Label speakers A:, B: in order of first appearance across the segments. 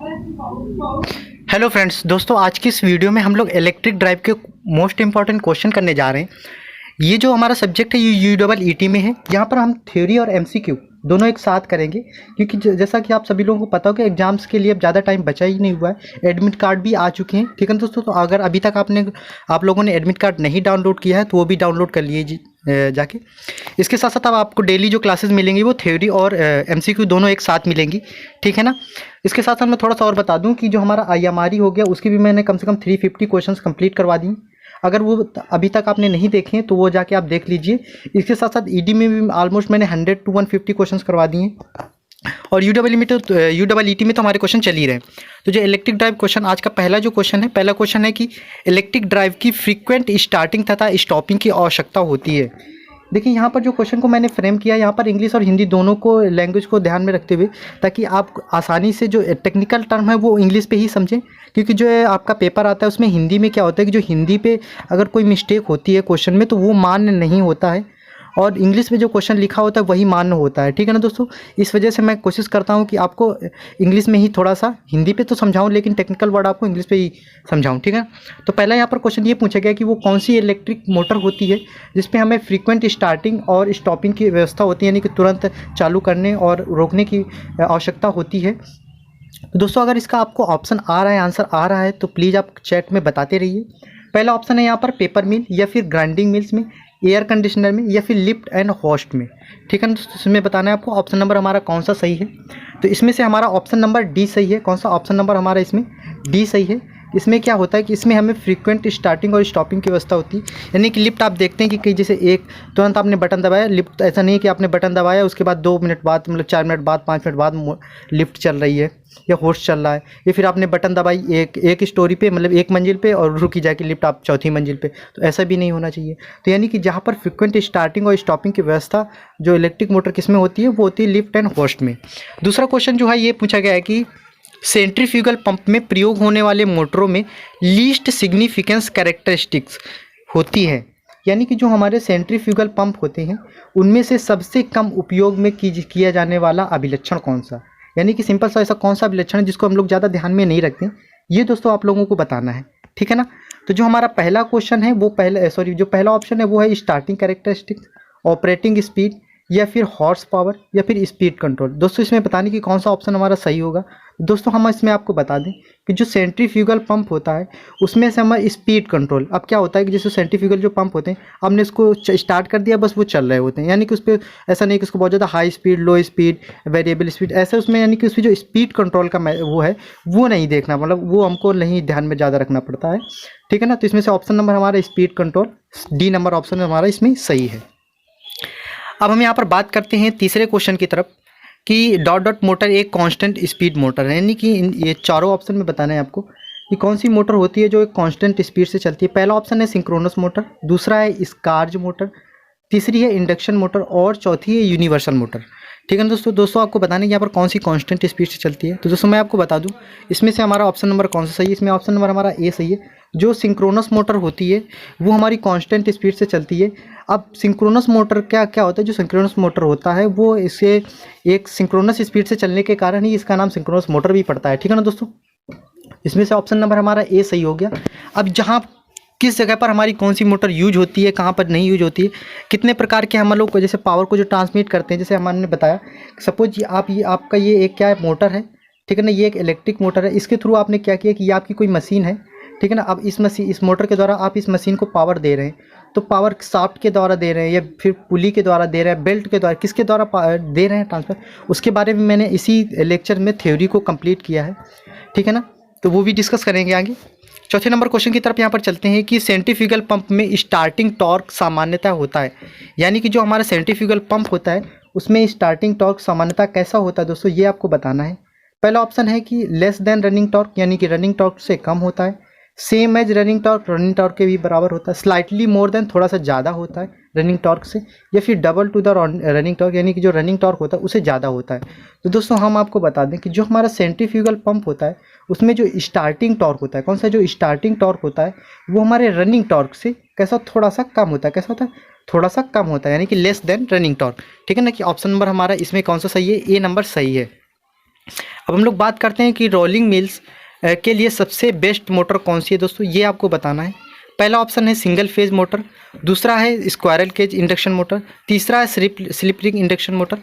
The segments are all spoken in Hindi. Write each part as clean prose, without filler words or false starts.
A: हेलो फ्रेंड्स, दोस्तों आज की इस वीडियो में हम लोग इलेक्ट्रिक ड्राइव के मोस्ट इंपॉर्टेंट क्वेश्चन करने जा रहे हैं। ये जो हमारा सब्जेक्ट है ये UEET में है। यहाँ पर हम थ्योरी और MCQ दोनों एक साथ करेंगे, क्योंकि जैसा कि आप सभी लोगों को पता हो कि एग्जाम्स के लिए अब ज़्यादा टाइम बचा ही नहीं हुआ है। एडमिट कार्ड भी आ चुके हैं, ठीक है दोस्तों। तो अगर अभी तक आप लोगों ने एडमिट कार्ड नहीं डाउनलोड किया है तो वो भी डाउनलोड कर लिए जाके। इसके साथ साथ अब आपको डेली जो क्लासेस मिलेंगी वो थ्योरी और MCQ दोनों एक साथ मिलेंगी, ठीक है ना। इसके साथ साथ मैं थोड़ा सा और बता दूं कि जो हमारा IMRE हो गया उसकी भी मैंने कम से कम 350 क्वेश्चंस कंप्लीट करवा दिए। अगर वो अभी तक आपने नहीं देखे हैं तो वो जाके आप देख लीजिए। इसके साथ साथ ED में भी ऑलमोस्ट मैंने 100 to 150 क्वेश्चंस करवा दिए हैं। और UEET में तो हमारे क्वेश्चन चल ही रहे हैं। तो जो इलेक्ट्रिक ड्राइव क्वेश्चन आज का पहला क्वेश्चन है कि इलेक्ट्रिक ड्राइव की फ्रीक्वेंट स्टार्टिंग तथा स्टॉपिंग की आवश्यकता होती है। देखिए यहाँ पर जो क्वेश्चन को मैंने फ्रेम किया, यहाँ पर इंग्लिश और हिंदी दोनों को लैंग्वेज को ध्यान में रखते हुए, ताकि आप आसानी से जो टेक्निकल टर्म है वो इंग्लिश पे ही समझें। क्योंकि जो है आपका पेपर आता है उसमें हिंदी में क्या होता है कि जो हिंदी पे अगर कोई मिस्टेक होती है क्वेश्चन में तो वो मान्य नहीं होता है, और इंग्लिश में जो क्वेश्चन लिखा होता है वही मान्य होता है, ठीक है ना दोस्तों। इस वजह से मैं कोशिश करता हूँ कि आपको इंग्लिश में ही थोड़ा सा, हिंदी पे तो समझाऊँ लेकिन टेक्निकल वर्ड आपको इंग्लिश पे ही समझाऊँ, ठीक है। तो पहला यहाँ पर क्वेश्चन ये पूछा गया कि वो कौन सी इलेक्ट्रिक मोटर होती है जिसपे हमें फ्रीक्वेंट स्टार्टिंग और स्टॉपिंग की व्यवस्था होती है, यानी कि तुरंत चालू करने और रोकने की आवश्यकता होती है। तो दोस्तों अगर इसका आपको ऑप्शन आ रहा है, आंसर आ रहा है, तो प्लीज़ आप चैट में बताते रहिए। पहला ऑप्शन है यहाँ पर पेपर मिल या फिर ग्राइंडिंग मिल्स में, एयर कंडीशनर में या फिर लिफ्ट एंड होस्ट में, ठीक है ना दोस्तों। इसमें बताना है आपको ऑप्शन नंबर हमारा कौन सा सही है। तो इसमें से हमारा ऑप्शन नंबर डी सही है। कौन सा ऑप्शन नंबर हमारा इसमें डी सही है। इसमें क्या होता है कि इसमें हमें फ्रीक्वेंट स्टार्टिंग और स्टॉपिंग की व्यवस्था होती है। यानी कि लिफ्ट आप देखते हैं कि कई जैसे एक तुरंत आपने बटन दबाया, लिफ्ट ऐसा नहीं कि आपने बटन दबाया उसके बाद 2 मिनट बाद, मतलब 4 मिनट बाद, 5 मिनट बाद लिफ्ट चल रही है या होस्ट चल रहा है, या फिर आपने बटन दबाई एक स्टोरी पे, मतलब एक मंजिल पे, और रुकी जाके लिफ्ट आप चौथी मंजिल पे। तो ऐसा भी नहीं होना चाहिए। तो यानी कि जहाँ पर फ्रीक्वेंट स्टार्टिंग और स्टॉपिंग की व्यवस्था जो इलेक्ट्रिक मोटर किसमें होती है वो होती है लिफ्ट एंड होस्ट में। दूसरा क्वेश्चन जो है ये पूछा गया है कि सेंट्रीफ्यूगल पंप में प्रयोग होने वाले मोटरों में लीस्ट सिग्निफिकेंस कैरेक्टरिस्टिक्स होती है। यानी कि जो हमारे सेंट्रीफ्यूगल पंप होते हैं उनमें से सबसे कम उपयोग में किया जाने वाला अभिलक्षण कौन सा, यानी कि सिंपल सा ऐसा कौन सा अभिलक्षण है जिसको हम लोग ज़्यादा ध्यान में नहीं रखते, ये दोस्तों आप लोगों को बताना है, ठीक है ना। तो जो हमारा पहला क्वेश्चन है वो जो पहला ऑप्शन है वो है स्टार्टिंग कैरेक्टरिस्टिक्स, ऑपरेटिंग स्पीड, या फिर हॉर्स पावर, या फिर स्पीड कंट्रोल। दोस्तों इसमें बताने की कौन सा ऑप्शन हमारा सही होगा। दोस्तों हम इसमें आपको बता दें कि जो सेंट्रीफ्यूगल पंप होता है उसमें से हमारा स्पीड कंट्रोल, अब क्या होता है कि जैसे सेंट्रीफ्यूगल जो पंप होते हैं हमने इसको स्टार्ट कर दिया, बस वो चल रहे होते हैं। यानी कि उस पर ऐसा नहीं कि उसको बहुत ज़्यादा हाई स्पीड, लो स्पीड, वेरिएबल स्पीड ऐसा उसमें, यानी कि उसमें जो स्पीड कंट्रोल का वो है वो नहीं देखना, मतलब वो हमको नहीं ध्यान में ज़्यादा रखना पड़ता है, ठीक है ना। तो इसमें से ऑप्शन नंबर हमारा speed control, D number option हमारा इसमें सही है। अब हम यहाँ पर बात करते हैं तीसरे क्वेश्चन की तरफ कि डॉट डॉट मोटर एक कांस्टेंट स्पीड मोटर है। यानी कि ये चारों ऑप्शन में बताना है आपको कि कौन सी मोटर होती है जो एक कांस्टेंट स्पीड से चलती है। पहला ऑप्शन है सिंक्रोनस मोटर, दूसरा है स्कार्ज मोटर, तीसरी है इंडक्शन मोटर, और चौथी है यूनिवर्सल मोटर, ठीक है ना दोस्तों आपको बताने कि यहाँ पर कौन सी कांस्टेंट स्पीड से चलती है। तो दोस्तों मैं आपको बता दूं इसमें से हमारा ऑप्शन नंबर कौन सा सही है। इसमें ऑप्शन नंबर हमारा ए सही है। जो सिंक्रोनस मोटर होती है वो हमारी कांस्टेंट स्पीड से चलती है। अब सिंक्रोनस मोटर क्या होता है, जो सिंक्रोनस मोटर होता है वो इसे एक सिंक्रोनस स्पीड से चलने के कारण ही इसका नाम सिंक्रोनस मोटर भी पड़ता है, ठीक है ना दोस्तों। इसमें से ऑप्शन नंबर हमारा ए सही हो गया। अब जहाँ किस जगह पर हमारी कौन सी मोटर यूज होती है, कहाँ पर नहीं यूज होती है, कितने प्रकार के हम लोग को जैसे पावर को जो ट्रांसमिट करते हैं, जैसे हमने बताया सपोज आपका ये एक क्या है मोटर है, ठीक है ना, ये एक इलेक्ट्रिक मोटर है। इसके थ्रू आपने क्या किया कि ये आपकी कोई मशीन है, ठीक है ना। अब इस मोटर के द्वारा आप इस मशीन को पावर दे रहे हैं, तो पावर शाफ्ट के द्वारा दे रहे हैं या फिर पुली के द्वारा दे रहे हैं, बेल्ट के द्वारा, किसके द्वारा दे रहे हैं ट्रांसफर, उसके बारे में मैंने इसी लेक्चर में थ्योरी को कंप्लीट किया है, ठीक है ना। तो वो भी डिस्कस करेंगे आगे। चौथे नंबर क्वेश्चन की तरफ यहाँ पर चलते हैं कि सेंट्रीफ्यूगल पंप में स्टार्टिंग टॉर्क सामान्यतः होता है। यानी कि जो हमारा सेंट्रीफ्यूगल पंप होता है उसमें स्टार्टिंग टॉर्क सामान्यतः कैसा होता है दोस्तों, ये आपको बताना है। पहला ऑप्शन है कि लेस देन रनिंग टॉर्क, यानी कि रनिंग टॉर्क से कम होता है। सेम एज रनिंग टॉर्क के भी बराबर होता है। स्लाइटली मोर देन, थोड़ा सा ज़्यादा होता है रनिंग टॉर्क से, या फिर double two the running torque, यानी कि जो रनिंग टॉर्क होता है उससे ज़्यादा होता है। तो दोस्तों हम आपको बता दें कि जो हमारा सेंट्रीफ्यूगल पंप होता है उसमें जो स्टार्टिंग टॉर्क होता है, कौन सा जो स्टार्टिंग टॉर्क होता है वो हमारे रनिंग टॉर्क से कैसा, थोड़ा सा कम होता है। कैसा होता है, थोड़ा सा कम होता है, यानी कि लेस देन रनिंग टॉर्क, ठीक है ना। कि ऑप्शन नंबर हमारा इसमें कौन सा सही है, ए नंबर सही है। अब हम लोग बात करते हैं कि रोलिंग मिल्स के लिए सबसे बेस्ट मोटर कौन सी है दोस्तों, ये आपको बताना है। पहला ऑप्शन है सिंगल फेज मोटर, दूसरा है स्क्वायरल केज इंडक्शन मोटर, तीसरा है स्लिप रिंग इंडक्शन मोटर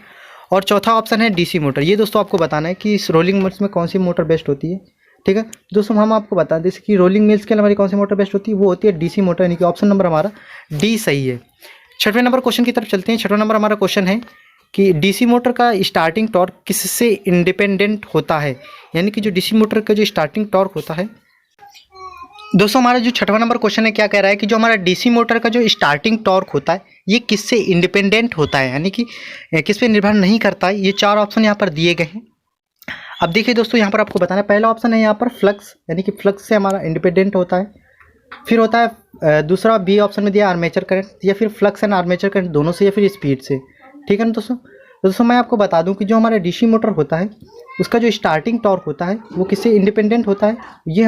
A: और चौथा ऑप्शन है डीसी मोटर। ये दोस्तों आपको बताना है कि इस रोलिंग मिल्स में कौन सी मोटर बेस्ट होती है। ठीक है दोस्तों, हम आपको बता दें कि रोलिंग मिल्स के लिए हमारी कौन सी मोटर बेस्ट होती है, वो होती है डीसी मोटर, यानी कि ऑप्शन नंबर हमारा डी सही है। छठवें नंबर क्वेश्चन की तरफ चलते हैं। छठवां नंबर हमारा क्वेश्चन है कि डीसी मोटर का स्टार्टिंग टॉर्क किससे इंडिपेंडेंट होता है, यानी कि जो डीसी मोटर का जो स्टार्टिंग टॉर्क होता है। दोस्तों हमारा जो छठवां नंबर क्वेश्चन है क्या कह रहा है कि जो हमारा डीसी मोटर का जो स्टार्टिंग टॉर्क होता है ये किससे इंडिपेंडेंट होता है, यानी कि किस पे निर्भर नहीं करता है। ये चार ऑप्शन यहाँ पर दिए गए हैं। अब देखिए दोस्तों, यहाँ पर आपको बताना है, पहला ऑप्शन है यहाँ पर फ्लक्स, यानी कि फ्लक्स से हमारा इंडिपेंडेंट होता है। फिर होता है दूसरा बी ऑप्शन में दिया आर्मेचर करंट, या फिर फ्लक्स एंड आर्मेचर करंट दोनों से, या फिर स्पीड से। ठीक है ना दोस्तों मैं आपको बता दूं कि जो हमारा डीसी मोटर होता है उसका जो स्टार्टिंग टॉर्क होता है वो किससे इंडिपेंडेंट होता है, ये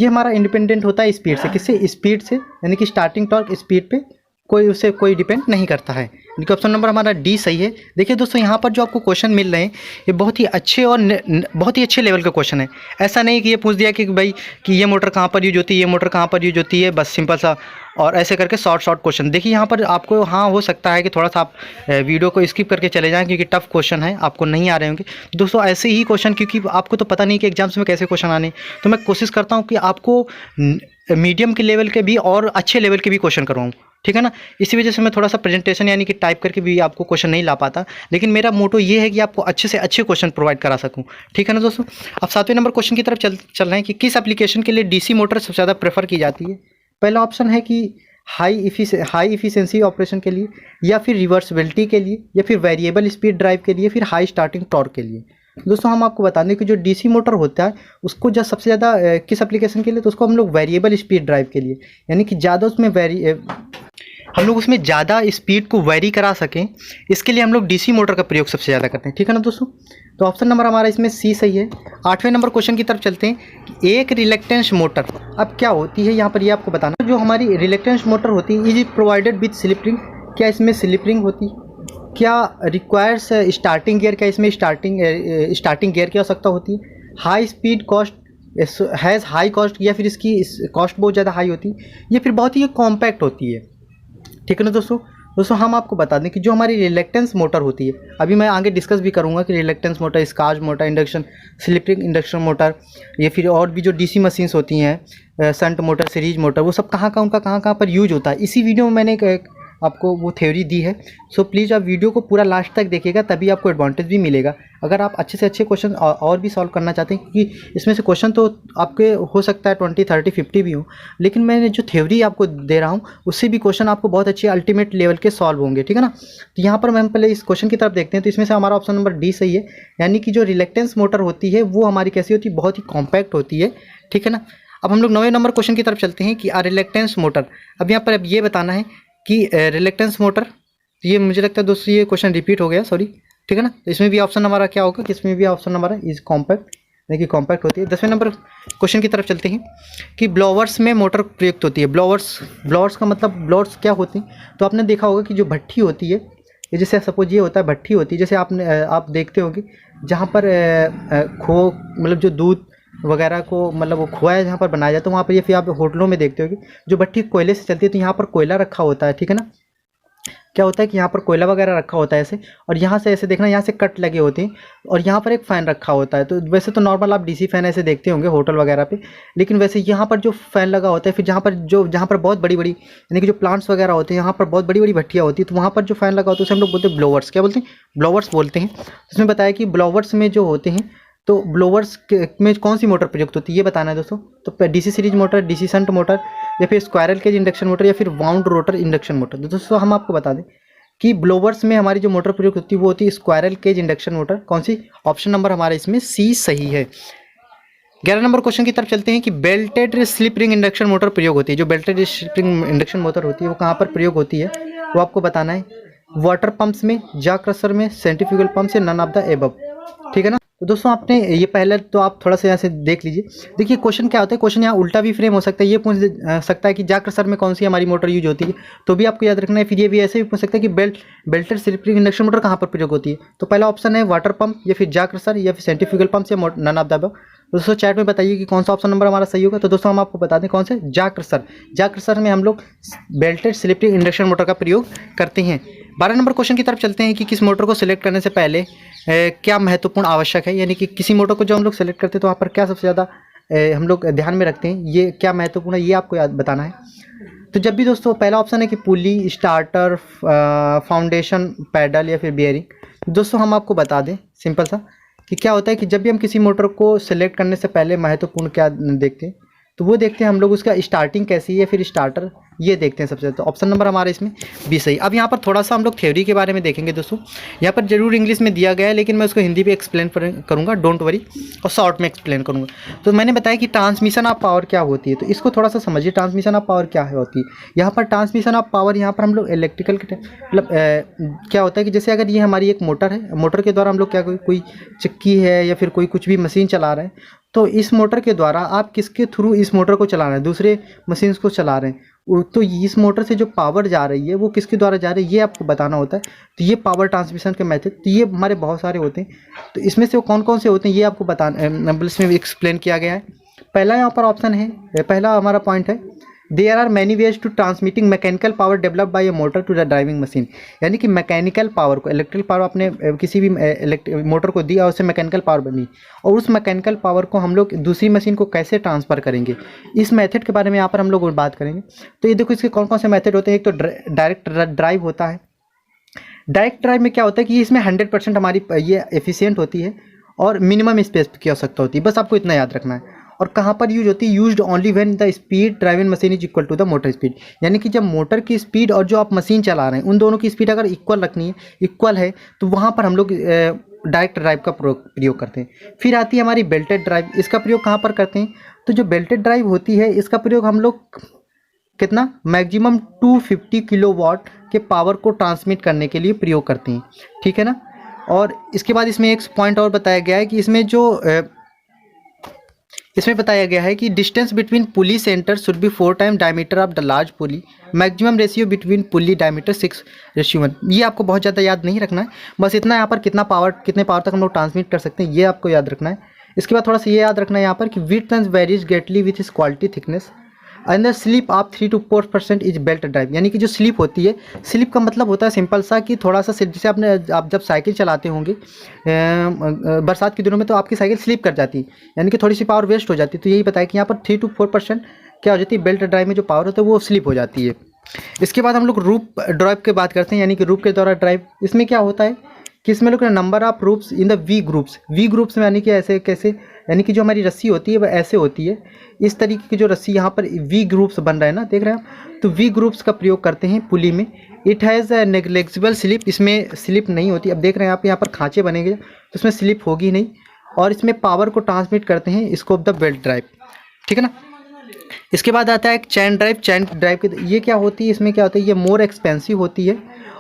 A: हमारा इंडिपेंडेंट होता है स्पीड से। किससे? स्पीड से, यानी कि स्टार्टिंग टॉर्क स्पीड पे कोई डिपेंड नहीं करता है। इनका ऑप्शन नंबर हमारा डी सही है। देखिए दोस्तों, यहाँ पर जो आपको क्वेश्चन मिल रहे हैं ये बहुत ही अच्छे और बहुत ही अच्छे लेवल का क्वेश्चन है। ऐसा नहीं कि ये पूछ दिया कि भाई कि ये मोटर कहाँ पर यूज होती है, ये मोटर कहाँ पर यूज होती है, बस सिंपल सा और ऐसे करके शॉर्ट क्वेश्चन। देखिए यहाँ पर आपको हाँ हो सकता है कि थोड़ा सा आप वीडियो को स्किप करके चले जाएँ क्योंकि टफ क्वेश्चन है, आपको नहीं आ रहे होंगे दोस्तों ऐसे ही क्वेश्चन, क्योंकि आपको तो पता नहीं कि एग्जाम्स में कैसे क्वेश्चन आने। तो मैं कोशिश करता हूँ कि आपको मीडियम के लेवल के भी और अच्छे लेवल के भी क्वेश्चन करवाऊँ। ठीक है ना, इसी वजह से मैं थोड़ा सा प्रेजेंटेशन यानी कि टाइप करके भी आपको क्वेश्चन नहीं ला पाता, लेकिन मेरा मोटो ये है कि आपको अच्छे से अच्छे क्वेश्चन प्रोवाइड करा सकूं। ठीक है ना दोस्तों, अब 7वें नंबर क्वेश्चन की तरफ चल रहे हैं कि किस एप्लीकेशन के लिए डीसी मोटर सबसे ज़्यादा प्रेफर की जाती है। पहला ऑप्शन है कि हाई इफिशिएंसी ऑपरेशन के लिए, या फिर रिवर्सिबिलिटी के लिए, या फिर वेरिएबल स्पीड ड्राइव के लिए, फिर हाई स्टार्टिंग टॉर्क के लिए। दोस्तों हम आपको बता दें कि जो डीसी मोटर होता है उसको जब सबसे ज़्यादा किस एप्लीकेशन के लिए, तो उसको हम लोग वेरिएबल स्पीड ड्राइव के लिए, यानी कि ज़्यादा उसमें हम लोग उसमें ज़्यादा स्पीड को वेरी करा सकें, इसके लिए हम लोग डीसी मोटर का प्रयोग सबसे ज़्यादा करते हैं। ठीक है ना दोस्तों, तो ऑप्शन नंबर हमारा इसमें सी सही है। 8वें नंबर क्वेश्चन की तरफ चलते हैं कि एक रिलेक्टेंस मोटर अब क्या होती है, यहाँ पर ये आपको बताना। जो हमारी रिलेक्टेंस मोटर होती है is provided with slip ring, क्या इसमें स्लिप रिंग होती है, क्या रिक्वायर्स स्टार्टिंग गियर, क्या इसमें स्टार्टिंग गियर की आवश्यकता होती है, high speed cost has high cost, या फिर इसकी कॉस्ट बहुत ज़्यादा हाई होती है, या फिर बहुत ही कॉम्पैक्ट होती है। ठीक है ना दोस्तों हम आपको बता दें कि जो हमारी रिलेक्टेंस मोटर होती है, अभी मैं आगे डिस्कस भी करूंगा कि reluctance motor, Schrage motor, induction slip ring induction motor, या फिर और भी जो डीसी मशीन्स होती हैं, शंट मोटर, सीरीज मोटर, वो सब कहाँ पर यूज होता है। इसी वीडियो में मैंने आपको वो थ्योरी दी है। सो प्लीज़ आप वीडियो को पूरा लास्ट तक देखिएगा, तभी आपको एडवांटेज भी मिलेगा। अगर आप अच्छे से अच्छे क्वेश्चन और भी सॉल्व करना चाहते हैं, क्योंकि इसमें से क्वेश्चन तो आपके हो सकता है 20, 30, 50 भी हो, लेकिन मैंने जो थ्योरी आपको दे रहा हूँ उससे भी क्वेश्चन आपको बहुत अच्छे अल्टीमेट लेवल के सॉल्व होंगे। ठीक है ना, तो यहाँ पर हम पहले इस क्वेश्चन की तरफ देखते हैं। तो इसमें से हमारा ऑप्शन नंबर डी सही है, यानी कि जो रिलेक्टेंस मोटर होती है वो हमारी कैसी होती है, बहुत ही कॉम्पैक्ट होती है। ठीक है ना, अब हम लोग 9वें नंबर क्वेश्चन की तरफ चलते हैं कि रिलेक्टेंस मोटर। अब यहाँ पर अब ये बताना है कि रिलेक्टेंस मोटर, ये मुझे लगता है दोस्तों ये क्वेश्चन रिपीट हो गया, सॉरी। ठीक है ना, तो इसमें भी ऑप्शन हमारा क्या होगा कि इसमें भी ऑप्शन हमारा इज कॉम्पैक्ट, यानी कि कॉम्पैक्ट होती है। 10वें नंबर क्वेश्चन की तरफ चलते हैं कि ब्लोवर्स में मोटर प्रयुक्त होती है। ब्लोवर्स का मतलब ब्लोवर्स क्या होती है, तो आपने देखा होगा कि जो भट्ठी होती है, ये जैसे सपोज ये होता है भट्ठी होती है, जैसे आप देखते होंगे जहाँ पर मतलब जो दूध वगैरह को मतलब वो खोया जहाँ पर बनाया जाता है वहाँ पर, ये फिर आप होटलों में देखते होगे जो भट्टी कोयले से चलती है, तो यहाँ पर कोयला रखा होता है। ठीक है ना, क्या होता है कि यहाँ पर कोयला वगैरह रखा होता है ऐसे, और यहाँ से ऐसे देखना, यहाँ से कट लगे होते हैं, और यहाँ पर एक फ़ैन रखा होता है। तो वैसे तो नॉर्मल आप डीसी फ़ैन ऐसे देखते होंगे होटल वगैरह पे, लेकिन वैसे यहाँ पर जो फ़ैन लगा होता है, फिर जहाँ पर बहुत बड़ी यानी कि जो प्लांट्स वगैरह होते हैं, यहाँ पर बहुत बड़ी भट्टियाँ होती है, तो वहाँ पर जो फ़ैन लगा होता है उसे हम लोग बोलते हैं ब्लोवर्स। क्या बोलते हैं? ब्लोवर्स बोलते हैं। इसमें बताया कि ब्लोवर्स में जो होते हैं, तो ब्लोवर्स में कौन सी मोटर प्रयुक्त होती है ये बताना है दोस्तों। तो DC series motor, DC shunt motor, या फिर स्क्वायरल केज इंडक्शन मोटर, या फिर वाउंड रोटर इंडक्शन मोटर। दोस्तों हम आपको बता दें कि ब्लोवर्स में हमारी जो मोटर प्रयुक्त होती है वो होती है स्क्वायरल केज इंडक्शन मोटर। कौन सी? ऑप्शन नंबर हमारा इसमें सी सही है। 11 नंबर क्वेश्चन की तरफ चलते हैं कि belted slip ring induction motor प्रयोग होती है। जो belted slip ring induction motor होती है वो कहाँ पर प्रयोग होती है, वो आपको बताना है। वाटर पंप्स में, जा क्रशर में, सेंट्रीफ्यूगल पंप से, नन ऑफ द एबव। ठीक है ना, तो दोस्तों आपने ये पहले तो आप थोड़ा सा यहाँ से देख लीजिए। देखिए क्वेश्चन क्या होता है, क्वेश्चन यहाँ उल्टा भी फ्रेम हो सकता है। ये पूछ सकता है कि जाकर सर में कौन सी हमारी मोटर यूज होती है, तो भी आपको याद रखना है। फिर ये भी ऐसे भी पूछ सकता है कि belted slip ring induction motor कहाँ पर प्रयोग होती है। तो पहला ऑप्शन है वाटर पंप, या फिर जाकर सर, या फिर सेंट्रीफ्यूगल पंप, या नन ऑफ द अबव। दोस्तों चैट में बताइए कि कौन सा ऑप्शन नंबर हमारा सही होगा। तो दोस्तों हम आपको बता दें कौन से, जाकर सर में हम लोग belted slip ring induction motor का प्रयोग करते हैं। 12 नंबर क्वेश्चन की तरफ चलते हैं कि किस मोटर को सिलेक्ट करने से पहले क्या महत्वपूर्ण आवश्यक है, यानी कि किसी मोटर को जो हम लोग सेलेक्ट करते हैं तो वहाँ पर क्या सबसे ज़्यादा हम लोग ध्यान में रखते हैं, ये क्या महत्वपूर्ण है, ये आपको याद बताना है। तो जब भी दोस्तों पहला ऑप्शन है कि पुली, स्टार्टर, फाउंडेशन, पैडल या फिर बियरिंग। दोस्तों हम आपको बता दें सिंपल सा कि क्या होता है कि जब भी हम किसी मोटर को सिलेक्ट करने से पहले महत्वपूर्ण क्या देखते हैं, तो वो देखते हैं हम लोग उसका स्टार्टिंग कैसी है, फिर स्टार्टर, ये देखते हैं सबसे ज़्यादा। तो ऑप्शन नंबर हमारे इसमें बी सही। अब यहाँ पर थोड़ा सा हम लोग थ्योरी के बारे में देखेंगे दोस्तों। यहाँ पर जरूर इंग्लिश में दिया गया है, लेकिन मैं उसको हिंदी में एक्सप्लेन करूँगा, डोंट वरी, और शॉर्ट में एक्सप्लेन करूँगा। तो मैंने बताया कि ट्रांसमिशन ऑफ पावर क्या होती है, तो इसको थोड़ा सा समझिए। ट्रांसमिशन ऑफ पावर क्या होती है, यहाँ पर ट्रांसमिशन ऑफ पावर, यहाँ पर हम लोग इलेक्ट्रिकल के मतलब क्या होता है कि जैसे अगर ये हमारी एक मोटर है, मोटर के द्वारा हम लोग क्या कोई चक्की है या फिर कोई कुछ भी मशीन चला रहे हैं, तो इस मोटर के द्वारा आप किसके थ्रू इस मोटर को चला रहे हैं, दूसरे मशीन्स को चला रहे हैं, तो इस मोटर से जो पावर जा रही है वो किसके द्वारा जा रही है, ये आपको बताना होता है। तो ये पावर ट्रांसमिशन के मेथड, तो ये हमारे बहुत सारे होते हैं। तो इसमें से वो कौन कौन से होते हैं ये आपको बताना, इसमें एक्सप्लेन किया गया है। पहला यहाँ पर ऑप्शन है, पहला हमारा पॉइंट है, there are many ways to transmitting mechanical power develop by a motor to the driving machine. यानी कि मैकेनिकल पावर को, इलेक्ट्रिकल पावर आपने किसी भी मोटर को दिया और उससे मैकेनिकल पावर बनी, और उस मैकेनिकल पावर को हम लोग दूसरी मशीन को कैसे ट्रांसफ़र करेंगे, इस मेथड के बारे में यहाँ पर हम लोग बात करेंगे। तो ये देखो इसके कौन कौन से मेथड होते हैं। एक तो डायरेक्ट ड्राइव होता है। डायरेक्ट ड्राइव में क्या होता है कि इसमें 100% हमारी ये एफिशिएंट होती है और मिनिमम स्पेस की आवश्यकता होती है, बस आपको इतना याद रखना है। और कहाँ पर यूज होती है, used only when the speed driving machine is equal to the motor speed. यानी कि जब मोटर की स्पीड और जो आप मशीन चला रहे हैं उन दोनों की स्पीड अगर इक्वल रखनी है, इक्वल है, तो वहाँ पर हम लोग डायरेक्ट ड्राइव का प्रयोग करते हैं। फिर आती है हमारी बेल्टेड ड्राइव। इसका प्रयोग कहाँ पर करते हैं, तो जो बेल्टेड ड्राइव होती है इसका प्रयोग हम लोग कितना, मैक्सिमम 250 किलोवाट के पावर को ट्रांसमिट करने के लिए प्रयोग करते हैं, ठीक है ना। और इसके बाद इसमें एक पॉइंट और बताया गया है कि इसमें बताया गया है कि distance between pulley centre should be 4 time diameter of the large pulley, maximum ratio between pulley diameter 6:1। ये आपको बहुत ज़्यादा याद नहीं रखना है, बस इतना यहाँ पर कितने पावर तक हम लोग ट्रांसमिट कर सकते हैं ये आपको याद रखना है। इसके बाद थोड़ा सा ये याद रखना है यहाँ पर कि विड्थ वेरीज ग्रेटली विथ इस quality thickness and the slip of 3 to 4% is belt drive. यानी कि जो स्लिप होती है, स्लिप का मतलब होता है सिंपल सा कि थोड़ा सा, जैसे आप जब साइकिल चलाते होंगे बरसात के दिनों में, तो आपकी साइकिल स्लिप कर जाती है, यानी कि थोड़ी सी पावर वेस्ट हो जाती है। तो यही बताया कि यहाँ पर 3 to 4% क्या हो जाती है, बेल्ट ड्राइव में जो पावर होता है वो स्लिप हो जाती है। इसके बाद हम लोग रूप ड्राइव की बात करते हैं, यानी कि रूप के द्वारा ड्राइव। इसमें क्या होता है कि इसमें लोग number of ropes in the V grooves में, यानी कि ऐसे कैसे, यानी कि जो हमारी रस्सी होती है वह ऐसे होती है, इस तरीके की जो रस्सी यहाँ पर वी ग्रुप्स बन रहा है ना, देख रहे हैं आप, तो वी ग्रुप्स का प्रयोग करते हैं पुली में। इट हैज़ अ नेग्लेक्सिबल स्लिप, इसमें स्लिप नहीं होती। अब देख रहे हैं आप यहाँ पर खांचे बनेंगे तो इसमें स्लिप होगी नहीं, और इसमें पावर को ट्रांसमिट करते हैं स्कोप द बेल्ट ड्राइव, ठीक है ना। इसके बाद आता है एक चैन ड्राइव की, ये क्या होती है, इसमें क्या होता है, ये मोर एक्सपेंसिव होती है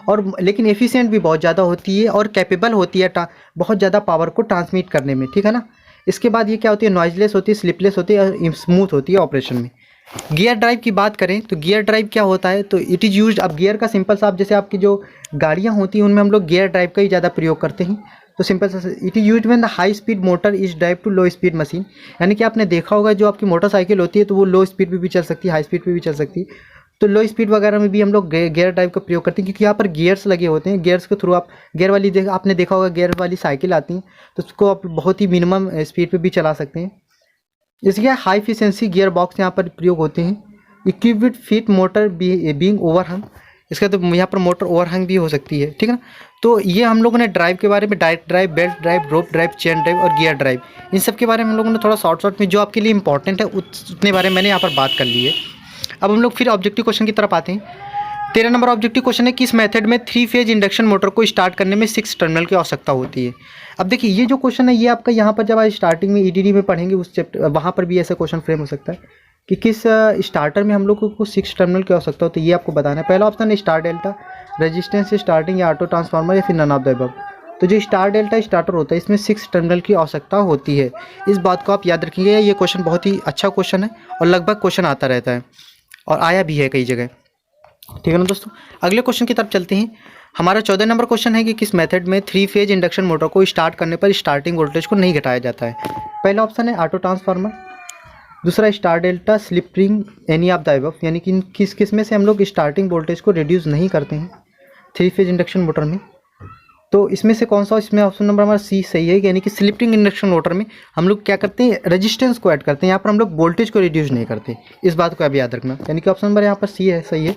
A: और लेकिन एफिशिएंट भी बहुत ज़्यादा होती है और कैपेबल होती है बहुत ज़्यादा पावर को ट्रांसमिट करने में, ठीक है ना। इसके बाद ये क्या होती है, नॉइजलेस होती है, स्लिपलेस होती है और स्मूथ होती है ऑपरेशन में। गियर ड्राइव की बात करें तो गियर ड्राइव क्या होता है, तो इट इज़ यूज्ड, अब गियर का सिंपल सा, आप जैसे आपकी जो गाड़ियाँ होती हैं उनमें हम लोग गियर ड्राइव का ही ज़्यादा प्रयोग करते हैं। तो सिंपल सा, it is used when the high speed motor is drive to low speed machine. यानी कि आपने देखा होगा जो आपकी मोटरसाइकिल होती है तो वो लो स्पीड पे भी चल सकती है, हाई स्पीड पे भी चल सकती है। तो लो स्पीड वगैरह में भी हम लोग गियर ड्राइव का प्रयोग करते हैं, क्योंकि यहाँ पर गियर्स लगे होते हैं। गियर्स के थ्रू आप गियर वाली आपने देखा होगा गियर वाली साइकिल आती हैं, तो उसको आप बहुत ही मिनिमम स्पीड पे भी चला सकते हैं। इसके हाई एफिशिएंसी गियर बॉक्स यहाँ पर प्रयोग होते हैं। Equipped with feet motor being overhung, इसका तो यहाँ पर मोटर ओवरहंग भी हो सकती है, ठीक है ना। तो ये हम लोगों ने ड्राइव के बारे में, डायरेक्ट ड्राइव, बेल्ट ड्राइव, रोप ड्राइव, चेन ड्राइव और गियर ड्राइव, इन सब के बारे में हम लोगों ने थोड़ा शॉर्ट में जो आपके लिए इंपॉर्टेंट है उतने बारे में मैंने यहाँ पर बात कर ली है। अब हम लोग फिर ऑब्जेक्टिव क्वेश्चन की तरफ आते हैं। 13 नंबर ऑब्जेक्टिव क्वेश्चन है, किस मेथड में 3 फेज इंडक्शन मोटर को स्टार्ट करने में 6 टर्मिनल की आवश्यकता होती है। अब देखिए ये जो क्वेश्चन है ये आपका यहाँ पर जब आप स्टार्टिंग में ईडीडी में पढ़ेंगे उस चैप्टर, वहाँ पर भी ऐसा क्वेश्चन फ्रेम हो सकता है कि किस स्टार्टर में हम लोग को 6 टर्मिनल की आवश्यकता होती है, ये आपको बताना है। पहला ऑप्शन है स्टार डेल्टा, रेजिस्टेंस स्टार्टिंग या ऑटो ट्रांसफार्मर या फिर नन ऑफ द अबव। तो जो स्टार डेल्टा स्टार्टर होता है इसमें 6 टर्मिनल की आवश्यकता होती है। इस बात को आप याद रखिएगा, ये क्वेश्चन बहुत ही अच्छा क्वेश्चन है और लगभग क्वेश्चन आता रहता है और आया भी है कई जगह। ठीक है ना दोस्तों, अगले क्वेश्चन की तरफ चलते हैं। हमारा 14 नंबर क्वेश्चन है कि किस मेथड में 3 फेज इंडक्शन मोटर को स्टार्ट करने पर स्टार्टिंग वोल्टेज को नहीं घटाया जाता है। पहला ऑप्शन है ऑटो ट्रांसफार्मर, दूसरा star delta, slip ring, any of the above, यानी कि किस में से हम लोग स्टार्टिंग वोल्टेज को रिड्यूस नहीं करते हैं 3 फेज इंडक्शन मोटर में। तो इसमें से कौन सा, इसमें ऑप्शन नंबर हमारा सी सही है, यानी कि स्लिप रिंग इंडक्शन मोटर में हम लोग क्या करते हैं, रेजिस्टेंस को ऐड करते हैं, यहाँ पर हम लोग वोल्टेज को रिड्यूस नहीं करते। इस बात को आप याद रखना, यानी कि ऑप्शन नंबर यहाँ पर सी है, सही है।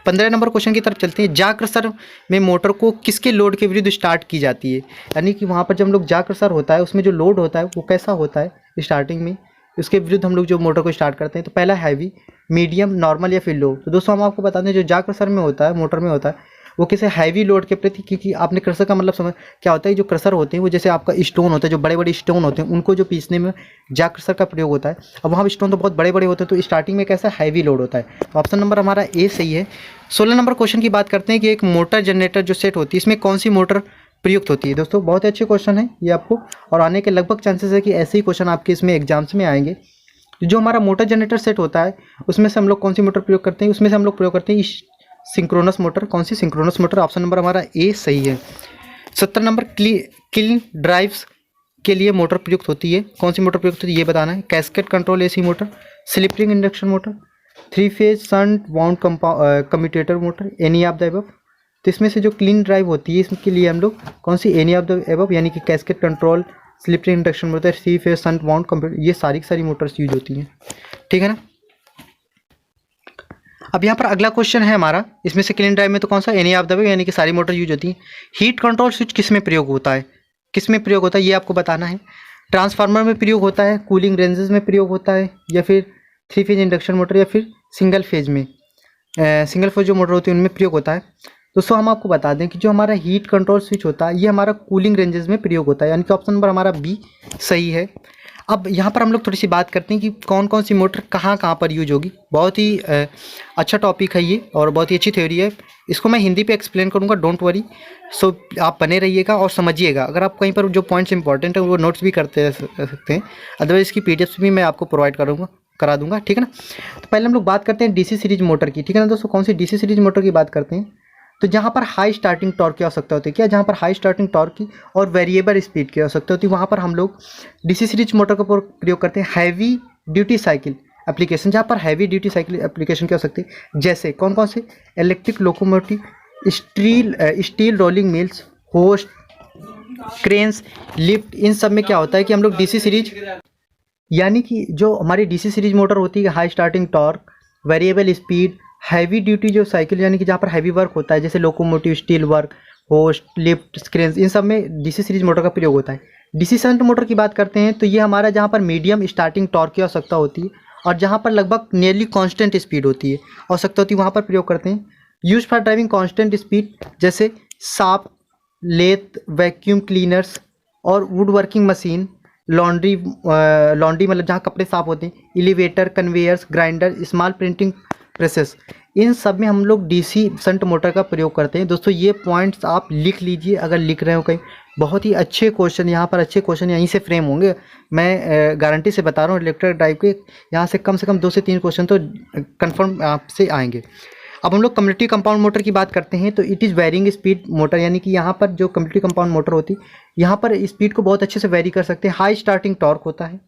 A: 15 नंबर क्वेश्चन की तरफ चलते हैं। जा क्रशर में मोटर को किसके लोड के विरुद्ध स्टार्ट की जाती है, यानी कि वहाँ पर जब हम लोग जा क्रशर होता है उसमें जो लोड होता है वो कैसा होता है स्टार्टिंग में, उसके विरुद्ध हम लोग जो मोटर को स्टार्ट करते हैं। तो पहला हैवी, मीडियम, नॉर्मल या फिर लो। तो दोस्तों हम आपको बता दें जो जा क्रशर में होता है, मोटर में होता है, वो किसी हैवी लोड के प्रति, क्योंकि आपने क्रशर का मतलब समझ क्या होता है, जो क्रशर होते हैं वो जैसे आपका स्टोन होता है, जो बड़े बड़े स्टोन होते हैं उनको जो पीसने में जा क्रशर का प्रयोग होता है। अब वहाँ स्टोन तो बहुत बड़े बड़े होते हैं, तो स्टार्टिंग में कैसा हैवी लोड होता है। तो ऑप्शन नंबर हमारा ए सही है। 16 नंबर क्वेश्चन की बात करते हैं कि एक मोटर जनरेटर जो सेट होती है इसमें कौन सी मोटर प्रयुक्त होती है। दोस्तों बहुत अच्छे क्वेश्चन है ये आपको, और आने के लगभग चांसेस है कि ऐसे ही क्वेश्चन आपके इसमें एग्जाम्स में आएंगे। जो हमारा मोटर जनरेटर सेट होता है उसमें से हम लोग कौन सी मोटर प्रयोग करते हैं, उसमें से हम लोग प्रयोग करते हैं सिंक्रोनस मोटर। कौन सी, सिंक्रोनस मोटर। ऑप्शन नंबर हमारा ए सही है। 17 नंबर क्लीन ड्राइव्स के लिए मोटर प्रयुक्त होती है, कौन सी मोटर प्रयुक्त होती है ये बताना है। Cascade control AC motor, slip ring induction motor, 3 phase shunt wound commutator motor, any of the above. तो इसमें से जो क्लीन ड्राइव होती है इसके लिए हम लोग कौन सी, एनी ऑफ द अबव, यानी कि cascade control, slip ring induction motor, 3 phase shunt wound commutator, ये सारी की सारी मोटर्स यूज होती हैं। ठीक है ना। अब यहाँ पर अगला क्वेश्चन है हमारा, इसमें से क्लीन ड्राइव में तो कौन सा, एनी ऑफ द अबव, यानी कि सारी मोटर यूज होती हैं। हीट कंट्रोल स्विच किस में प्रयोग होता है, किस में प्रयोग होता है ये आपको बताना है। ट्रांसफार्मर में प्रयोग होता है, कूलिंग रेंजेस में प्रयोग होता है, या फिर 3 फेज इंडक्शन मोटर, या फिर सिंगल फेज में, सिंगल फेज जो मोटर होती है उनमें प्रयोग होता है। दोस्तों हम आपको बता दें कि जो हमारा हीट कंट्रोल स्विच होता है ये हमारा कूलिंग रेंजेस में प्रयोग होता है, यानी कि ऑप्शन नंबर हमारा बी सही है। अब यहाँ पर हम लोग थोड़ी सी बात करते हैं कि कौन कौन सी मोटर कहाँ कहाँ पर यूज होगी। बहुत ही अच्छा टॉपिक है ये और बहुत ही अच्छी थ्योरी है। इसको मैं हिंदी पे एक्सप्लेन करूँगा, डोंट वरी। सो आप बने रहिएगा और समझिएगा। अगर आप कहीं पर जो पॉइंट्स इंपॉर्टेंट है वो नोट्स भी करते रह सकते हैं, अदरवाइज इसकी PDF भी मैं आपको प्रोवाइड करा दूंगा। ठीक है ना। तो पहले हम लोग बात करते हैं DC सीरीज मोटर की। ठीक है ना दोस्तों, कौन सी DC सीरीज मोटर की बात करते हैं, तो जहाँ पर हाई स्टार्टिंग टॉर्क की आवश्यकता होती है, क्या, जहाँ पर हाई स्टार्टिंग टॉर्क की और वेरिएबल स्पीड की आवश्यकता होती है, वहाँ पर हम लोग DC सीरीज मोटर का प्रयोग करते हैं। हैवी ड्यूटी साइकिल एप्लीकेशन, जहाँ पर हैवी ड्यूटी साइकिल एप्लीकेशन की आवश्यकता है, जैसे कौन कौन से, electric locomotive, steel rolling mills, hoist, cranes, lift. इन सब में क्या होता है कि हम लोग DC सीरीज, यानी कि जो हमारी DC सीरीज मोटर होती है, high starting torque, variable speed, heavy duty जो साइकिल, यानी कि जहाँ पर हैवी वर्क होता है, जैसे locomotive, steel work, hoist, lift, cranes, इन सब में DC सीरीज मोटर का प्रयोग होता है। DC शंट मोटर की बात करते हैं तो ये हमारा जहाँ पर मीडियम स्टार्टिंग टॉर्क की आवश्यकता होती है और जहाँ पर लगभग नियरली कांस्टेंट स्पीड होती है, आवश्यकता होती है, वहाँ पर प्रयोग करते हैं। Use for driving constant speed, जैसे साफ, लेथ, वैक्यूम क्लीनर्स और वुड वर्किंग मशीन, लॉन्ड्री मतलब जहाँ कपड़े साफ होते हैं, elevator, conveyors, grinder, small printing presses, इन सब में हम लोग DC शंट मोटर का प्रयोग करते हैं। दोस्तों ये पॉइंट्स आप लिख लीजिए, अगर लिख रहे हो कहीं। बहुत ही अच्छे क्वेश्चन यहाँ पर, अच्छे क्वेश्चन यहीं से फ्रेम होंगे, मैं गारंटी से बता रहा हूँ। इलेक्ट्रिक ड्राइव के यहाँ से कम 2 से 3 क्वेश्चन तो कंफर्म आपसे आएंगे। अब हम लोग कम्यूटेटिव कंपाउंड मोटर की बात करते हैं तो it is varying speed motor, यानी कि यहाँ पर जो कम्यूटेटिव कंपाउंड मोटर होती है यहाँ पर स्पीड को बहुत अच्छे से वेरी कर सकते हैं। हाई स्टार्टिंग टॉर्क होता है,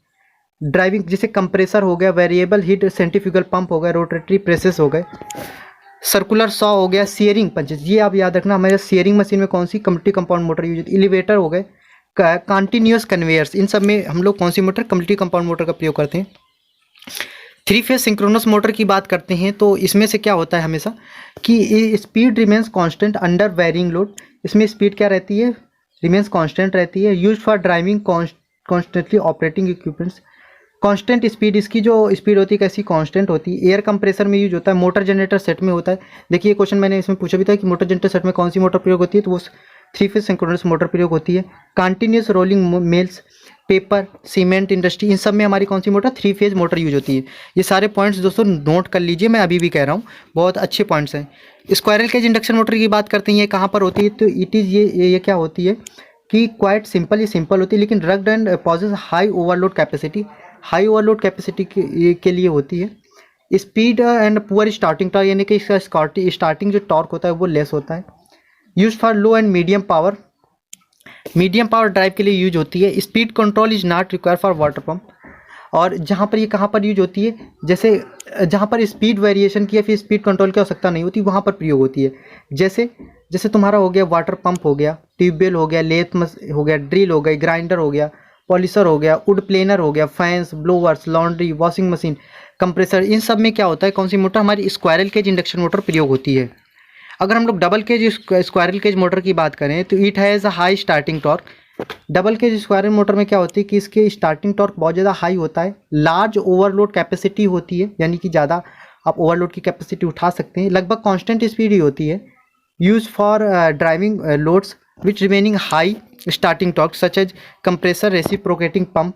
A: ड्राइविंग जैसे कंप्रेसर हो गया, वेरिएबल हीट सेंट्रीफ्यूगल पंप हो गया, रोटेटरी प्रेसेस हो गए, सर्कुलर सॉ हो गया, सीयरिंग पंचेस, ये आप याद रखना। हमारे सीयरिंग मशीन में कौन सी, कम्यूटेटिव कंपाउंड मोटर यूज होती है। एलिवेटर हो गए, कंटिन्यूअस कन्वेयर्स, इन सब में हम लोग कौन सी मोटर, कम्यूटेटिव कंपाउंड मोटर का प्रयोग करते हैं। 3 फेज सिंक्रोनस मोटर की बात करते हैं तो इसमें से क्या होता है हमेशा कि speed remains constant under varying load. इसमें स्पीड क्या रहती है, रिमेंस कांस्टेंट रहती है। Use for driving constantly operating equipments, constant speed, इसकी जो स्पीड होती है कैसी, कांस्टेंट होती है। एयर कंप्रेसर में यूज होता है, मोटर जनरेटर सेट में होता है। देखिए क्वेश्चन मैंने इसमें पूछा भी था कि मोटर जनरेटर सेट में कौन सी मोटर प्रयोग होती है, तो वो 3 फेज सिंक्रोनस मोटर प्रयोग होती है। Continuous rolling mills, paper, cement industry, इन सब में हमारी कौन सी मोटर, 3 फेज मोटर यूज होती है। ये सारे पॉइंट्स दोस्तों नोट कर लीजिए, मैं अभी भी कह रहा हूँ, बहुत अच्छे पॉइंट्स हैं। स्क्वायरल केज इंडक्शन मोटर की बात करते हैं, ये कहाँ पर होती है, तो इट इज़ ये क्या होती है कि क्वाइट सिंपल, ये सिंपल होती है, लेकिन rugged and possesses high overload capacity, high overload capacity के लिए होती है। Speed and poor starting torque, यानी कि इसका स्टार्टिंग जो टॉर्क होता है वो लेस होता है। Use for low and medium power, medium power drive के लिए यूज होती है। Speed control is not require for water pump, और जहाँ पर ये कहाँ पर यूज होती है, जैसे जहाँ पर स्पीड वेरिएशन की या फिर स्पीड कंट्रोल की आवश्यकता नहीं होती वहाँ पर प्रयोग होती है। जैसे जैसे तुम्हारा हो गया वाटर पंप हो गया, ट्यूबवेल हो गया, लेथ हो गया, ड्रिल हो गई, ग्राइंडर हो गया, पॉलिशर हो गया, वुड प्लेनर हो गया, fans, blowers, laundry, washing machine, compressor, इन सब में क्या होता है, कौन सी मोटर, हमारी स्क्वायरल केज इंडक्शन मोटर प्रयोग होती है। अगर हम लोग double cage squirrel cage motor की बात करें तो it has a high starting torque. Double cage squirrel motor में क्या होती है कि इसके स्टार्टिंग टॉर्क बहुत ज़्यादा हाई होता है, लार्ज ओवरलोड कैपेसिटी होती है, यानी कि ज़्यादा आप ओवरलोड की कैपेसिटी उठा सकते हैं, लगभग कांस्टेंट स्पीड ही होती है। Use for driving loads which remaining high starting torque such as compressor, reciprocating pump,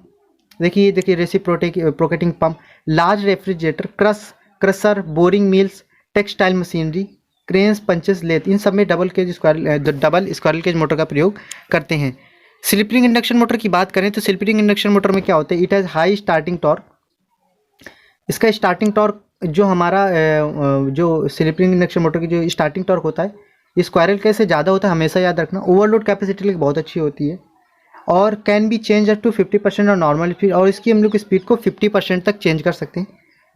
A: देखिए reciprocating pump, large refrigerator, crusher, boring mills, textile machinery, cranes, punches, lathe, इन सब में डबल स्क्वायरल केज मोटर का प्रयोग करते हैं। स्लिप रिंग इंडक्शन मोटर की बात करें तो स्लिप रिंग इंडक्शन मोटर में क्या होता है, it has high starting torque. इसका स्टार्टिंग टॉर्क जो हमारा जो स्लिप रिंग इंडक्शन मोटर की जो स्टार्टिंग टॉर्क होता है स्क्वायरल केज से ज़्यादा होता है, हमेशा याद रखना। ओवरलोड कैपेसिटी के लिए बहुत अच्छी होती है, और can be change up to 50% और नॉर्मल स्पीड, और इसकी हम लोग स्पीड को 50% तक चेंज कर सकते हैं।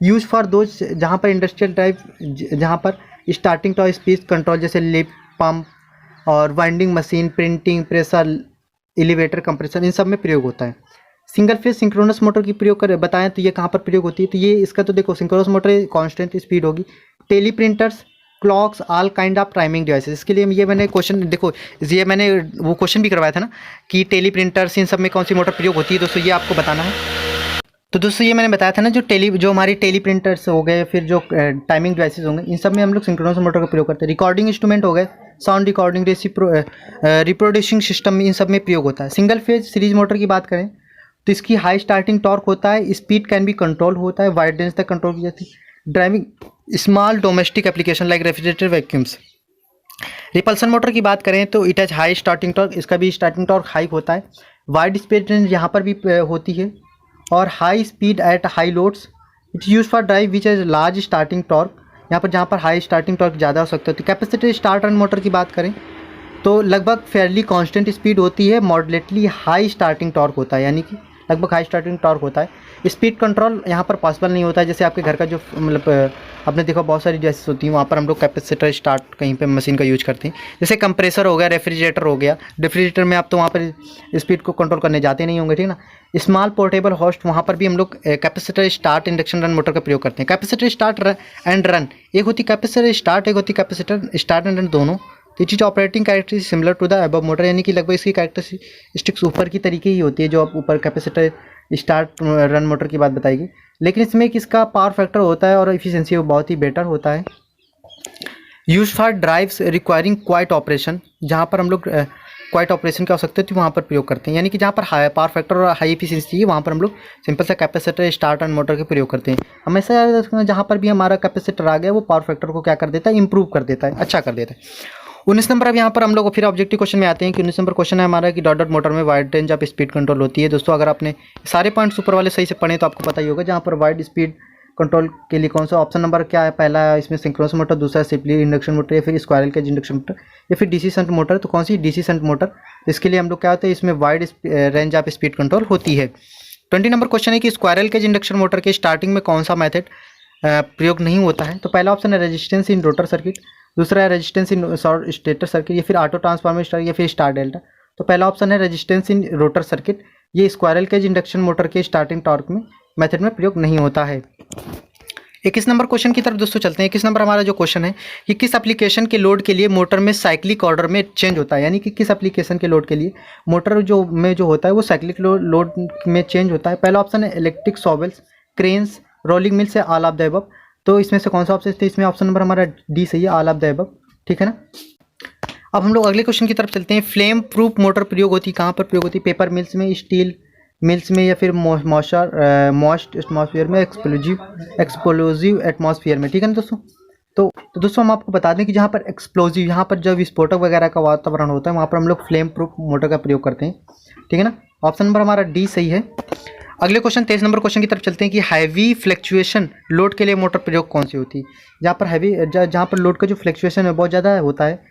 A: यूज फॉर दोज जहाँ पर इंडस्ट्रियल ड्राइव, जहाँ पर स्टार्टिंग टॉर्क स्पीड कंट्रोल, जैसे लिप पंप और winding machine, printing presser, elevator, compressor, इन सब में प्रयोग होता है। सिंगल फेज सिंक्रोनस मोटर की प्रयोग कर बताएं तो ये कहाँ पर प्रयोग होती है, तो ये इसका तो देखो सिंक्रोनस मोटर कांस्टेंट स्पीड होगी। Teleprinters, clocks, all kind of timing devices, इसके लिए ये मैंने क्वेश्चन देखो, ये मैंने वो क्वेश्चन भी करवाया था ना कि टेली प्रिंटर्स इन सब में कौन सी मोटर प्रयोग होती है, दोस्तों ये आपको बताना है। तो दोस्तों ये मैंने बताया था ना, जो हमारी टेली प्रिंटर्स हो गए, फिर जो टाइमिंग डिवाइसेस होंगे, इन सब में हम लोग सिंक्रोनस मोटर का प्रयोग करते हैं। रिकॉर्डिंग इंस्ट्रूमेंट हो गए, साउंड रिकॉर्डिंग, रिप्रोड्यूसिंग सिस्टम में इन सब में प्रयोग होता है। सिंगल फेज सीरीज मोटर की बात करें तो इसकी हाई स्टार्टिंग टॉर्क होता है, स्पीड कैन बी कंट्रोल होता है, वाइड रेंज तक कंट्रोल की जाती है। Driving small domestic application like refrigerator, vacuums. Repulsion motor की बात करें तो it has high starting torque, इसका भी स्टार्टिंग टॉर्क हाई होता है। वाइड स्पीड रेंज यहाँ पर भी होती है, और high speed at high loads. It use for drive which has large starting torque, यहाँ पर जहाँ पर हाई स्टार्टिंग टॉर्क ज़्यादा हो सकता है। कैपेसिटर स्टार्ट रन मोटर की बात करें तो लगभग फेयरली कांस्टेंट स्पीड होती है, मॉडरेटली हाई स्टार्टिंग टॉर्क होता है, यानी कि लगभग हाई स्टार्टिंग टॉर्क होता है। स्पीड कंट्रोल यहाँ पर पॉसिबल नहीं होता है, जैसे आपके घर का जो मतलब आपने देखा बहुत सारी डिवाइसेस होती हैं वहाँ पर हम लोग कैपेसिटर स्टार्ट कहीं पे मशीन का यूज करते हैं, जैसे कंप्रेसर हो गया, रेफ्रिजरेटर हो गया। रेफ्रिजरेटर में आप तो वहाँ पर स्पीड को कंट्रोल करने जाते नहीं होंगे, ठीक ना। स्मॉल पोर्टेबल होस्ट, वहाँ पर भी हम लोग capacitor start induction run motor का प्रयोग करते हैं। कैपेसिटर स्टार्ट एंड रन, एक होती कैपेसिटर स्टार्ट, एक होती कैपेसिटर स्टार्ट एंड रन दोनों। तो चीज़ operating characteristic similar to the above motor, यानी कि लगभग इसकी कैरेक्टरिस्टिक्स ऊपर की तरीके ही होती है जो आप ऊपर कैपेसिटर स्टार्ट रन मोटर की बात बताएगी, लेकिन इसमें किसका पावर फैक्टर होता है और इफिशिएंसी वो बहुत ही बेटर होता है। Use for drives requiring quite operation, जहाँ पर हम लोग क्वाइट ऑपरेशन की आवश्यकता थी वहाँ पर प्रयोग करते हैं, यानी कि जहाँ पर हाई पावर फैक्टर और हाई इफिशिएंसी है वहाँ पर हम लोग सिंपल सा कैपेसिटर स्टार्ट एंड मोटर के प्रयोग करते हैं। हमेशा याद रखना जहाँ पर भी हमारा कैपेसिटर आ गया वो पावर फैक्टर को क्या कर देता है, इंप्रूव कर देता है, अच्छा कर देता है। 19 नंबर अब यहाँ पर हम लोग फिर ऑब्जेक्टिव क्वेश्चन में आते हैं कि 19 नंबर क्वेश्चन है हमारा कि डॉट डॉट मोटर में wide range of speed control होती है। दोस्तों अगर आपने सारे पॉइंट्स ऊपर वाले सही से पढ़े तो आपको पता ही होगा जहाँ पर वाइड स्पीड कंट्रोल के लिए कौन सा ऑप्शन नंबर क्या है, पहला इसमें सिंक्रोनस मोटर, दूसरा सिंपली इंडक्शन मोटर, या फिर स्क्वायरल केज इंडक्शन मोटर, या फिर डीसी शंट मोटर। तो कौन सी डीसी शंट मोटर, इसके लिए हम लोग क्या होता है, इसमें wide range of speed control होती है। 20 नंबर क्वेश्चन है कि स्क्वायरल केज इंडक्शन मोटर के स्टार्टिंग में कौन सा मेथड प्रयोग नहीं होता है। तो पहला ऑप्शन है रेजिस्टेंस इन रोटर सर्किट, दूसरा है रेजिस्टेंस इन स्टेटर सर्किट, या फिर ऑटो ट्रांसफार्मर स्टार, या फिर स्टार डेल्टा। तो पहला ऑप्शन है रेजिस्टेंस इन रोटर सर्किट, ये स्क्वायरल केज इंडक्शन मोटर के स्टार्टिंग टॉर्क में मेथड में प्रयोग नहीं होता है। 21 नंबर क्वेश्चन की तरफ दोस्तों चलते हैं। 21 नंबर हमारा जो क्वेश्चन है कि किस एप्लीकेशन के लोड के लिए मोटर में साइक्लिक ऑर्डर में चेंज होता है, यानी कि किस एप्लीकेशन के लोड के लिए मोटर जो होता है वो साइक्लिक लोड में चेंज होता है। पहला ऑप्शन है इलेक्ट्रिक शॉवेल्स, क्रेन्स, रोलिंग मिल्स या ऑल ऑफ द अबव। तो इसमें से कौन सा ऑप्शन है, इसमें ऑप्शन नंबर हमारा डी सही है, ऑल ऑफ द अबव, ठीक है ना। अब हम लोग अगले क्वेश्चन की तरफ चलते हैं। फ्लेम प्रूफ मोटर प्रयोग होती है, कहाँ पर प्रयोग होती है, पेपर मिल्स में, स्टील मिल्स में, या फिर मॉइस्ट एटमॉस्फेयर में, एक्सप्लोजिव एटमॉस्फेयर में, ठीक है ना दोस्तों। तो दोस्तों हम आपको बता दें कि जहाँ पर एक्सप्लोजिव, यहाँ पर जब विस्फोटक वगैरह का वातावरण होता है वहाँ पर हम लोग फ्लेम प्रूफ मोटर का प्रयोग करते हैं, ठीक है ना। ऑप्शन नंबर हमारा डी सही है। अगले क्वेश्चन 23 नंबर क्वेश्चन की तरफ चलते हैं कि हैवी फ्लक्चुएशन लोड के लिए मोटर प्रयोग कौन सी होती है। जहाँ पर हैवी, जहाँ पर लोड का जो फ्लक्चुएशन है बहुत ज़्यादा होता है,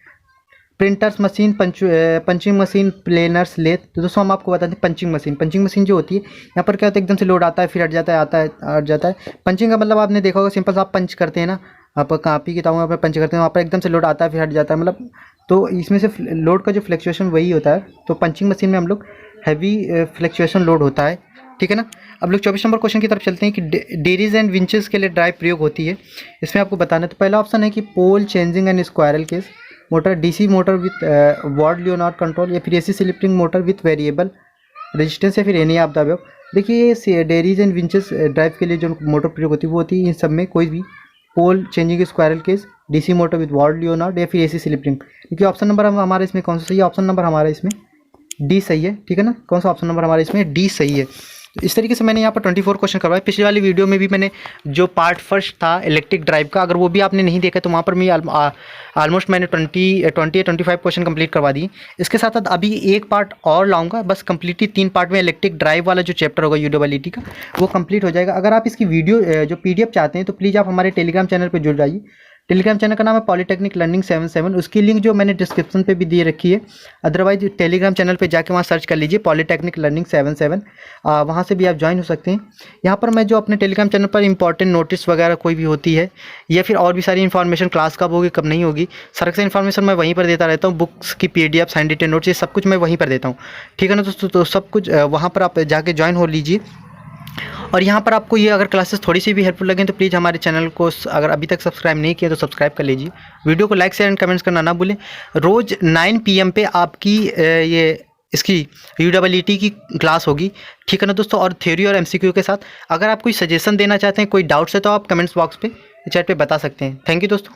A: printers machine, punching machine, planers, lathe. तो दोस्तों हम आपको बताते हैं पंचिंग मशीन जो होती है, यहाँ पर क्या होता है एकदम से लोड आता है फिर हट जाता है, आता है हट जाता है। पंचिंग का मतलब आपने देखा होगा, सिंपल सा आप पंच करते हैं ना, आप कापी किताबों में पंच करते हैं, वहाँ पर एकदम से लोड आता है फिर हट जाता है, मतलब तो इसमें से लोड का जो फ्लक्चुएशन वही होता है। तो पंचिंग मशीन में हम लोग हैवी फ्लक्चुएशन लोड होता है, ठीक है ना। अब लोग 24 नंबर क्वेश्चन की तरफ चलते हैं कि डेरीज एंड विंचेस के लिए ड्राइव प्रयोग होती है। इसमें आपको बताना है, तो पहला ऑप्शन है कि pole changing and squirrel case motor, DC motor with Ward Leonard control, या फिर AC slipping motor with variable resistance, या फिर एनी ऑफ द अबव। देखिए ये डेरीज एंड विंचेस ड्राइव के लिए जो मोटर प्रयोग होती है वो होती है इन सब में कोई भी pole changing squirrel case, DC motor with Ward Leonard, या फिर एसी स्लिपिंग। देखिए ऑप्शन नंबर हमारा इसमें कौन सा सही है, ऑप्शन नंबर हमारा इसमें डी सही है, ठीक है ना। कौन सा ऑप्शन नंबर हमारा इसमें डी सही है। तो इस तरीके से मैंने यहाँ पर 24 क्वेश्चन करवाए। पिछली वाली वीडियो में भी मैंने जो पार्ट फर्स्ट था इलेक्ट्रिक ड्राइव का, अगर वो भी आपने नहीं देखा तो वहाँ पर मैं ऑलमोस्ट मैंने 25 क्वेश्चन कंप्लीट करवा दिए। इसके साथ साथ अभी एक पार्ट और लाऊंगा, बस कंप्लीटली 3 पार्ट में इलेक्ट्रिक ड्राइव वाला जो चैप्टर होगा यूडब्ल्यूईटी का वो कंप्लीट हो जाएगा। अगर आप इसकी वीडियो जो PDF चाहते हैं तो प्लीज़ आप हमारे टेलीग्राम चैनल पर जुड़ जाइए। टेलीग्राम चैनल का नाम है पॉलीटेक्निक लर्निंग 77, उसकी लिंक जो मैंने डिस्क्रिप्शन पे भी दे रखी है। अदरवाइज टेलीग्राम चैनल पे जाके वहाँ सर्च कर लीजिए पॉलीटेक्निक लर्निंग 77, वहाँ से भी आप ज्वाइन हो सकते हैं। यहाँ पर मैं जो अपने टेलीग्राम चैनल पर इंपॉर्टेंट नोटिस वगैरह कोई भी होती है या फिर और भी सारी इन्फॉर्मेशन, क्लास कब होगी कब नहीं होगी, सारा से इन्फॉर्मेशन मैं वहीं पर देता रहता हूँ। बुक्स की PDF, हैंडरिटन नोट्स, ये सब कुछ मैं वहीं पर देता हूँ, ठीक है ना दोस्तों। तो सब कुछ वहाँ पर आप जाके ज्वाइन हो लीजिए। और यहाँ पर आपको ये अगर क्लासेस थोड़ी सी भी हेल्पफुल लगें तो प्लीज़ हमारे चैनल को अगर अभी तक सब्सक्राइब नहीं किया तो सब्सक्राइब कर लीजिए। वीडियो को लाइक शेयर एंड कमेंट्स करना ना भूलें। रोज़ 9 PM पे आपकी ये इसकी यूडब्ल्यूईटी की क्लास होगी, ठीक है ना दोस्तों, और थ्योरी और MCQ के साथ। अगर आप कोई सजेशन देना चाहते हैं, कोई डाउट्स है तो आप कमेंट्स बॉक्स पे चैट पे बता सकते हैं। थैंक यू दोस्तों।